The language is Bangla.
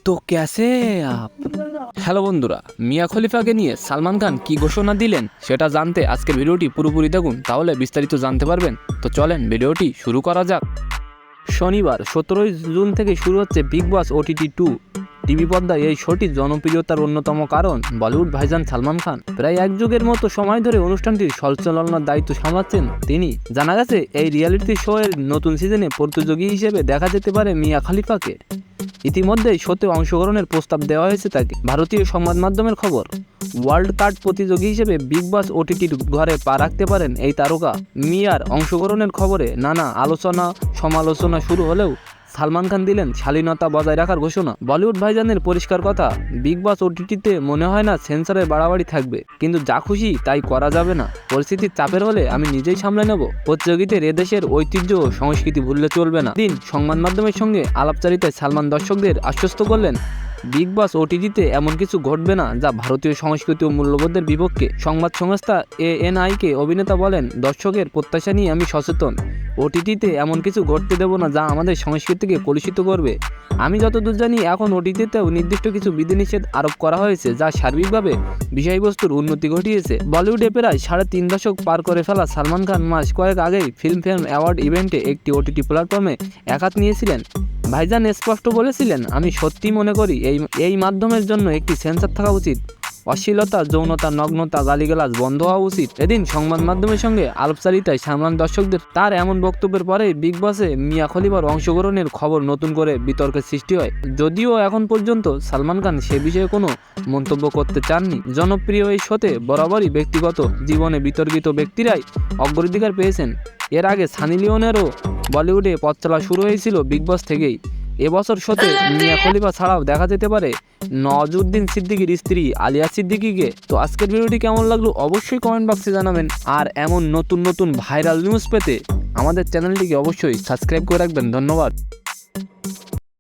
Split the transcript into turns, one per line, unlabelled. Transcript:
তো कैसे आप হ্যালো বন্ধুরা, মিয়া খলিফাকে নিয়ে সালমান খান কি ঘোষণা দিলেন সেটা জানতে আজকের ভিডিওটি পুরোপুরি দেখুন, তাহলে বিস্তারিত জানতে পারবেন। তো চলেন ভিডিওটি শুরু করা যাক। শনিবার 17 জুন থেকে শুরু হচ্ছে বিগ বস OTT 2 টিভি পর্দায়। এই শোটির জনপ্রিয়তার অন্যতম কারণ বলিউড ভাইজান সালমান খান। প্রায় এক যুগের মতো সময় ধরে অনুষ্ঠানটির সঞ্চালনার দায়িত্ব সামলাচ্ছেন তিনি। জানা গেছে এই রিয়েলিটি শো এর নতুন সিজনে প্রতিযোগী হিসেবে দেখা যেতে পারে মিয়া খলিফাকে। ইতিমধ্যেই শোতে অংশগ্রহণের প্রস্তাব দেওয়া হয়েছে তাকে। ভারতীয় সংবাদ মাধ্যমের খবর, ওয়ার্ল্ড কার্ড প্রতিযোগী হিসেবে বিগ বস OTTর ঘরে পা রাখতে পারেন এই তারকা। মিয়ার অংশগ্রহণের খবরে নানা আলোচনা সমালোচনা শুরু হলেও সালমান খান দিলেন শালীনতা বজায় রাখার ঘোষণা। বলিউড ভাইজানের পরিষ্কার কথা, বিগ বস OTTতে মনে হয় না সেন্সরের বাড়াবাড়ি থাকবে, কিন্তু যা খুশি তাই করা যাবে না। পরিস্থিতির চাপের হলে আমি নিজেই সামলে নেব। প্রতিযোগিতার এদেশের ঐতিহ্য ও সংস্কৃতি ভুললে চলবে না। দিন সংবাদ মাধ্যমের সঙ্গে আলাপচারিতায় সালমান দর্শকদের আশ্বস্ত করলেন, বিগ বস OTTতে এমন কিছু ঘটবে না যা ভারতীয় সংস্কৃতি ও মূল্যবোধের বিপক্ষে। সংবাদ সংস্থা ANI-কে অভিনেতা বলেন, দর্শকের প্রত্যাশা নিয়ে আমি সচেতন। OTTতে এমন কিছু ঘটতে দেব না যা আমাদের সংস্কৃতিকে কলুষিত করবে। আমি যতদূর জানি এখন OTTতেও নির্দিষ্ট কিছু বিধিনিষেধ আরোপ করা হয়েছে, যা সার্বিকভাবে বিষয়বস্তুর উন্নতি ঘটিয়েছে। বলিউডে প্রায় 3.5 দশক পার করে ফেলা সালমান খান মাস কয়েক আগেই ফিল্মফেয়ার অ্যাওয়ার্ড ইভেন্টে একটি OTT প্ল্যাটফর্মে একাত নিয়েছিলেন। ভাইজান স্পষ্ট বলেছিলেন, আমি সত্যি মনে করি এই মাধ্যমের জন্য একটি সেন্সর থাকা উচিত। অশ্লীলতা, যৌনতা, নগ্নতা, গালিগালাজ বন্ধ হওয়া উচিত। এদিন সংবাদ মাধ্যমের সঙ্গে আলাপচারিতায় সালমান দর্শকদের তার এমন বক্তব্যের পরেই বিগ বসে মিয়া খলিফার অংশগ্রহণের খবর নতুন করে বিতর্কের সৃষ্টি হয়। যদিও এখন পর্যন্ত সালমান খান সে বিষয়ে কোনো মন্তব্য করতে চাননি। জনপ্রিয় এই শোতে বরাবরই ব্যক্তিগত জীবনে বিতর্কিত ব্যক্তিরাই অগ্রাধিকার পেয়েছেন। এর আগে সানি লিওনেরও বলিউডে পথ চলা শুরু হয়েছিল বিগ বস থেকেই। এবছর শোতে মিয়া খলিফা ছাড়াও দেখা যেতে পারে নওয়াজুদ্দিন সিদ্দিকীর স্ত্রী আলিয়া সিদ্দিকীকে। তো আজকের ভিডিওটি কেমন লাগলো অবশ্যই কমেন্ট বক্সে জানাবেন। আর এমন নতুন নতুন ভাইরাল নিউজ পেতে আমাদের চ্যানেলটিকে অবশ্যই সাবস্ক্রাইব করে রাখবেন। ধন্যবাদ।